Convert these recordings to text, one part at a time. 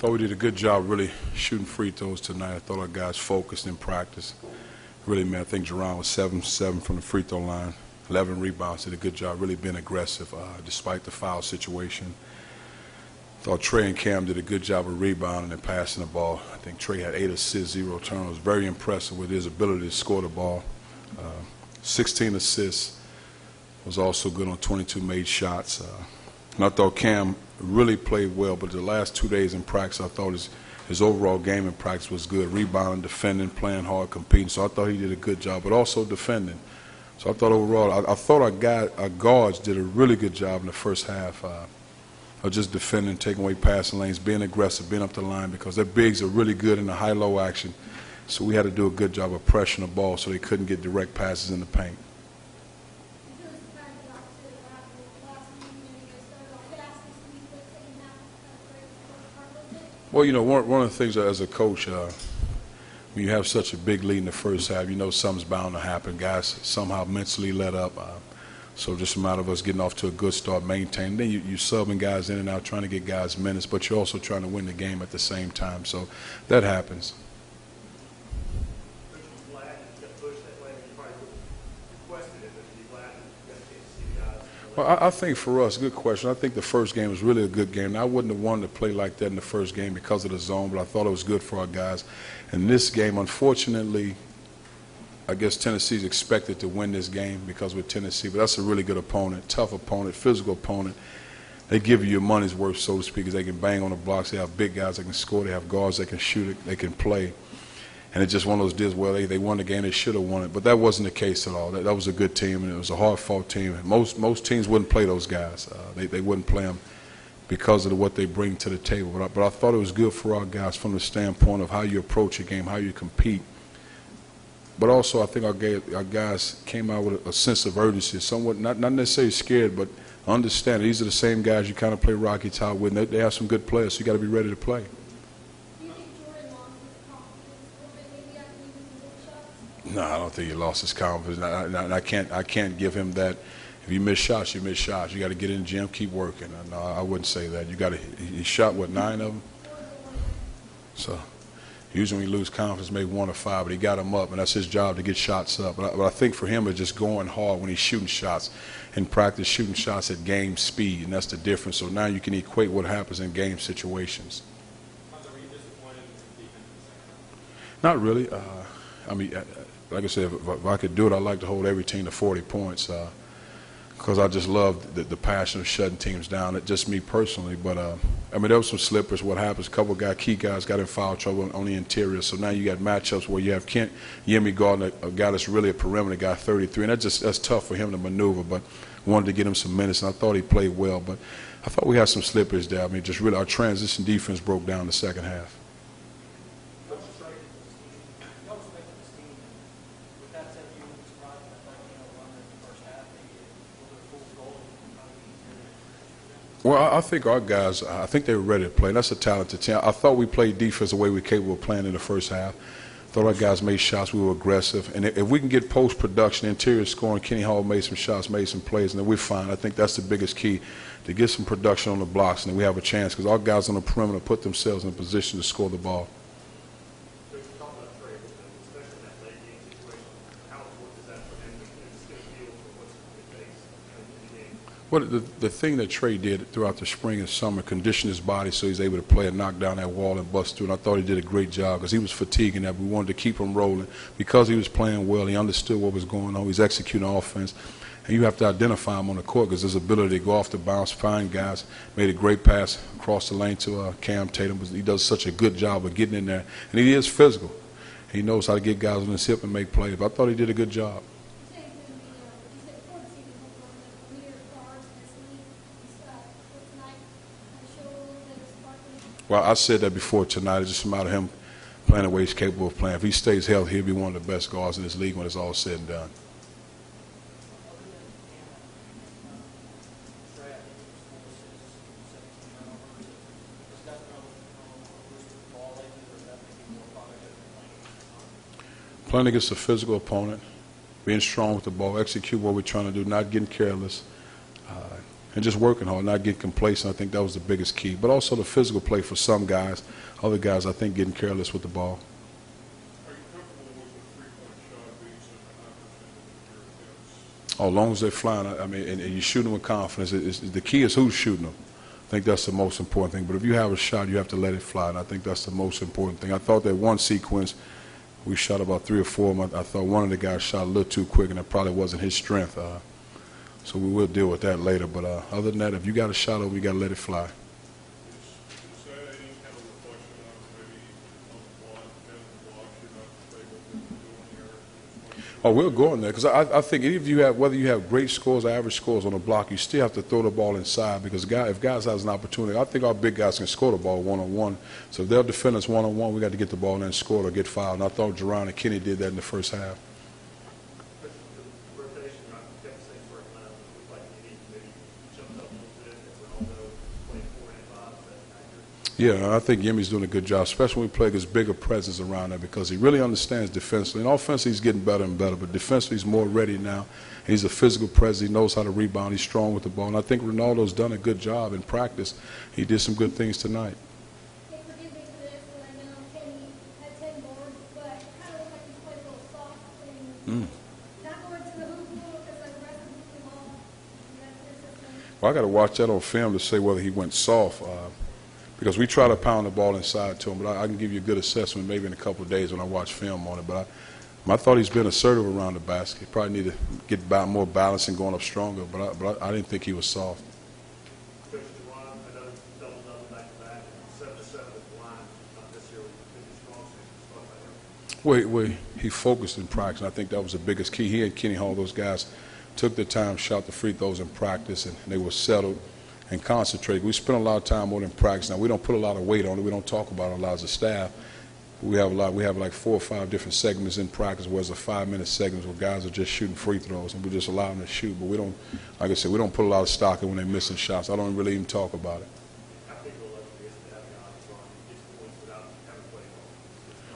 thought we did a good job really shooting free throws tonight. I thought our guys focused in practice. Really, man, I think Jerron was 7-7 from the free throw line, 11 rebounds. Did a good job really being aggressive despite the foul situation. Thought Trey and Cam did a good job of rebounding and passing the ball. I think Trey had 8 assists, 0 turnovers. Very impressive with his ability to score the ball. 16 assists. Was also good on 22 made shots. And I thought Cam really played well, but the last 2 days in practice, I thought his overall game in practice was good. Rebounding, defending, playing hard, competing. So I thought he did a good job, but also defending. So I thought overall, I thought our guards did a really good job in the first half of just defending, taking away passing lanes, being aggressive, being up the line, because their bigs are really good in the high-low action. So we had to do a good job of pressuring the ball so they couldn't get direct passes in the paint. Well, you know, one of the things as a coach, when you have such a big lead in the first half, you know something's bound to happen. Guys somehow mentally let up. So just a matter of us getting off to a good start, maintaining. Then you subbing guys in and out, trying to get guys minutes, but you're also trying to win the game at the same time. So that happens. Well, I think for us, good question. I think the first game was really a good game. Now, I wouldn't have wanted to play like that in the first game because of the zone, but I thought it was good for our guys. And this game, unfortunately, I guess Tennessee's expected to win this game because we're Tennessee, but that's a really good opponent, tough opponent, physical opponent. They give you your money's worth, so to speak, because they can bang on the blocks. They have big guys that can score. They have guards that can shoot it. They can play. And it's just one of those deals where they won the game, they should have won it. But that wasn't the case at all. That was a good team, and it was a hard-fought team. Most teams wouldn't play those guys. They wouldn't play them because of what they bring to the table. But I thought it was good for our guys from the standpoint of how you approach a game, how you compete. But also I think our guys came out with a sense of urgency, somewhat not necessarily scared, but understand these are the same guys you kind of play Rocky Top with. And they have some good players, so you got to be ready to play. No, I don't think he lost his confidence. I can't give him that. If you miss shots, you miss shots. You got to get in the gym, keep working. No, I wouldn't say that. He shot, what, 9 of them? So usually when you lose confidence, maybe 1 or 5, but he got them up, and that's his job to get shots up. But I think for him, it's just going hard when he's shooting shots in practice, shooting shots at game speed, and that's the difference. So now you can equate what happens in game situations. Not really. I mean, like I said, if I could do it, I'd like to hold every team to 40 points because I just love the passion of shutting teams down. It's just me personally. But, I mean, there was some slippers. What happens, a couple of key guys got in foul trouble on the interior. So now you got matchups where you have Kent Yemi guarding a guy that's really a perimeter guy, 33. And that's tough for him to maneuver. But wanted to get him some minutes, and I thought he played well. But I thought we had some slippers there. I mean, just really our transition defense broke down in the second half. Well, I think our guys, I think they were ready to play. That's a talented team. I thought we played defense the way we were capable of playing in the first half. I thought our guys made shots. We were aggressive. And if we can get post-production, interior scoring, Kenny Hall made some shots, made some plays, and then we're fine. I think that's the biggest key, to get some production on the blocks, and then we have a chance because our guys on the perimeter put themselves in a position to score the ball. Well, the thing that Trey did throughout the spring and summer, conditioned his body so he's able to play and knock down that wall and bust through. And I thought he did a great job because he was fatiguing that. We wanted to keep him rolling because he was playing well. He understood what was going on. He's executing offense. And you have to identify him on the court because his ability to go off the bounce, find guys, made a great pass across the lane to Cam Tatum. He does such a good job of getting in there. And he is physical. He knows how to get guys on his hip and make plays. But I thought he did a good job. Well, I said that before tonight. It's just a matter of him playing the way he's capable of playing. If he stays healthy, he'll be one of the best guards in this league when it's all said and done. Playing against a physical opponent, being strong with the ball, execute what we're trying to do, not getting careless. and just working hard, not getting complacent. I think that was the biggest key. But also the physical play for some guys. Other guys, I think, getting careless with the ball. Are you comfortable with the three-point shot being such a high percentage of your attempts? Oh, as long as they're flying, I mean, and you shoot them with confidence. The key is who's shooting them. I think that's the most important thing. But if you have a shot, you have to let it fly, and I think that's the most important thing. I thought that one sequence, we shot about 3 or 4 of them. I thought one of the guys shot a little too quick, and it probably wasn't his strength. So we will deal with that later. But other than that, if you got a shot over, you got to let it fly. Is that any kind of reflection of maybe on the block you're not able to do here? Oh, we'll go in there because I think if you have, whether you have great scores or average scores on the block, you still have to throw the ball inside because if guys has an opportunity, I think our big guys can score the ball one-on-one. So if they'll defend us one-on-one, we got to get the ball in and score or get fouled. And I thought Jerron and Kenny did that in the first half. Yeah, I think Yemi's doing a good job, especially when we play against bigger presence around there because he really understands defensively. And offensively, he's getting better and better, but defensively, he's more ready now. He's a physical presence. He knows how to rebound. He's strong with the ball. And I think Ronaldo's done a good job in practice. He did some good things tonight. Hey, forgive me for this, but I know Kenny had 10 boards, but it kind of looked like he played a little soft and not going to the hoop because like the rest of the ball. Well, I got to watch that on film to say whether he went soft. Because we try to pound the ball inside to him, but I can give you a good assessment maybe in a couple of days when I watch film on it. But I thought he's been assertive around the basket. He probably need to get more balance and going up stronger, but I didn't think he was soft. Coach Juwan, I know double back-to-back, 7-7 at the line, not necessarily strong. Well, he focused in practice, and I think that was the biggest key. He and Kenny Hall, those guys, took the time, shot the free throws in practice, and they were settled and concentrated. We spent a lot of time on in practice. Now, we don't put a lot of weight on it. We don't talk about it a lot as a staff. We have like 4 or 5 different segments in practice where it's a 5-minute segments where guys are just shooting free throws, and we just allow them to shoot. But we don't, like I said, we don't put a lot of stock in when they're missing shots. I don't really even talk about it.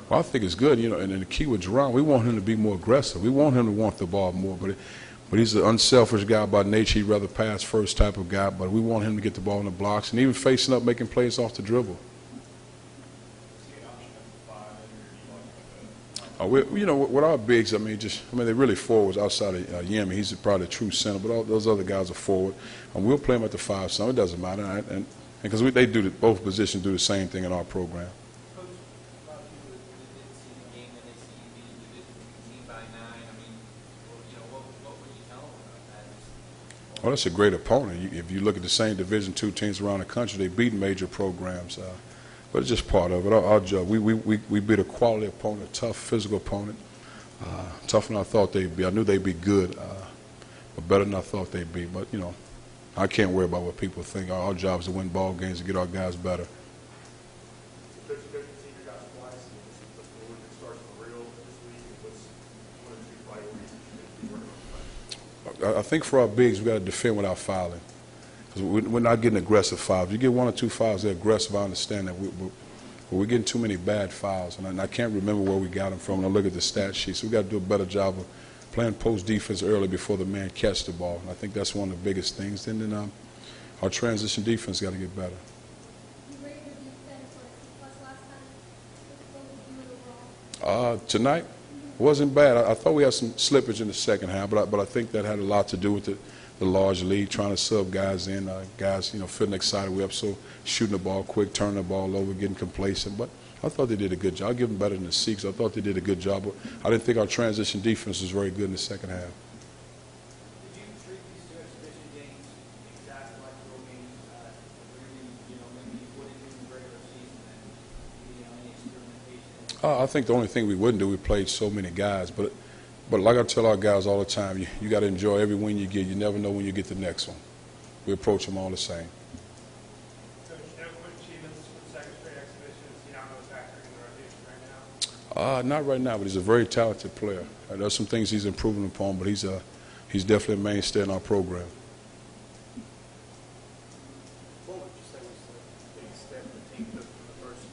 Well, I think it's good, you know, and the key with Jerron, we want him to be more aggressive. We want him to want the ball more, but he's an unselfish guy by nature. He'd rather pass first type of guy, but we want him to get the ball in the blocks and even facing up, making plays off the dribble. You know, with our bigs, I mean, they're really forwards outside of Yemi. He's probably a true center, but all those other guys are forward. And we'll play them at the 5 some. It doesn't matter, and because both positions do the same thing in our program. Well, that's a great opponent. If you look at the same Division II teams around the country, they beat major programs. But it's just part of it. Our job, we beat a quality opponent, a tough physical opponent, tougher than I thought they'd be. I knew they'd be good, but better than I thought they'd be. But, you know, I can't worry about what people think. Our job is to win ball games and get our guys better. I think for our bigs, we've got to defend without fouling. Because we're not getting aggressive fouls. If you get 1 or 2 fouls, they're aggressive. I understand that. But we're getting too many bad fouls. And I can't remember where we got them from when I look at the stat sheet. So we've got to do a better job of playing post defense early before the man catch the ball. And I think that's one of the biggest things. And then our transition defense got to get better. Tonight wasn't bad. I thought we had some slippage in the second half, but I think that had a lot to do with the large league, trying to sub guys in, guys, you know, feeling excited. We up so shooting the ball quick, turning the ball over, getting complacent. But I thought they did a good job. I'll give them better than the Seeks. I thought they did a good job. But I didn't think our transition defense was very good in the second half. Did you treat these 2 exhibition games exactly like real games? Maybe you wouldn't do in the regular season and any experimentation? I think the only thing we wouldn't do, we played so many guys. But like I tell our guys all the time, you got to enjoy every win you get. You never know when you get the next one. We approach them all the same. Coach, no quick achievements for the second straight exhibition. Is he not most accurate in the rotation right now? Not right now, but he's a very talented player. There's some things he's improving upon, but he's definitely a mainstay in our program. What would you say was the big step the team took from the first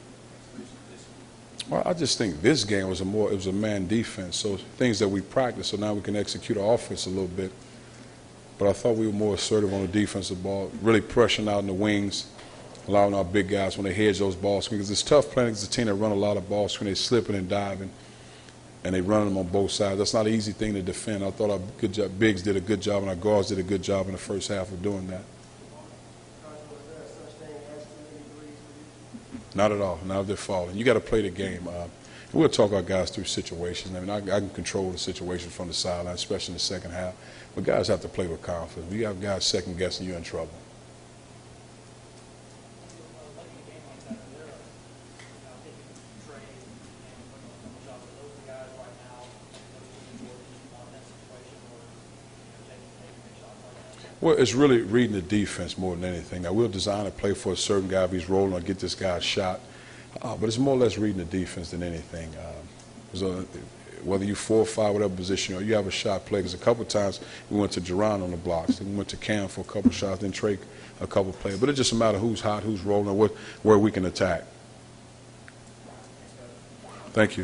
exhibition to this week? Well, I just think this game was a man defense, so things that we practice, so now we can execute our offense a little bit. But I thought we were more assertive on the defensive ball, really pressuring out in the wings, allowing our big guys when they hedge those ball screens. Because it's tough playing against a team that run a lot of ball screen. They're slipping and diving, and they run them on both sides. That's not an easy thing to defend. I thought our bigs did a good job, and our guards did a good job in the first half of doing that. Not at all. Not if they're falling. You got to play the game. We'll talk our guys through situations. I mean, I can control the situation from the sideline, especially in the second half. But guys have to play with confidence. If you have guys second guessing, you're in trouble. Well, it's really reading the defense more than anything. Now, we'll design a play for a certain guy if he's rolling or get this guy a shot. But it's more or less reading the defense than anything. Whether you 4 or 5, whatever position, or you have a shot play. Because a couple of times we went to Jerron on the blocks. Then we went to Cam for a couple of shots, then Trey a couple of plays. But it's just a matter of who's hot, who's rolling, where we can attack. Thank you.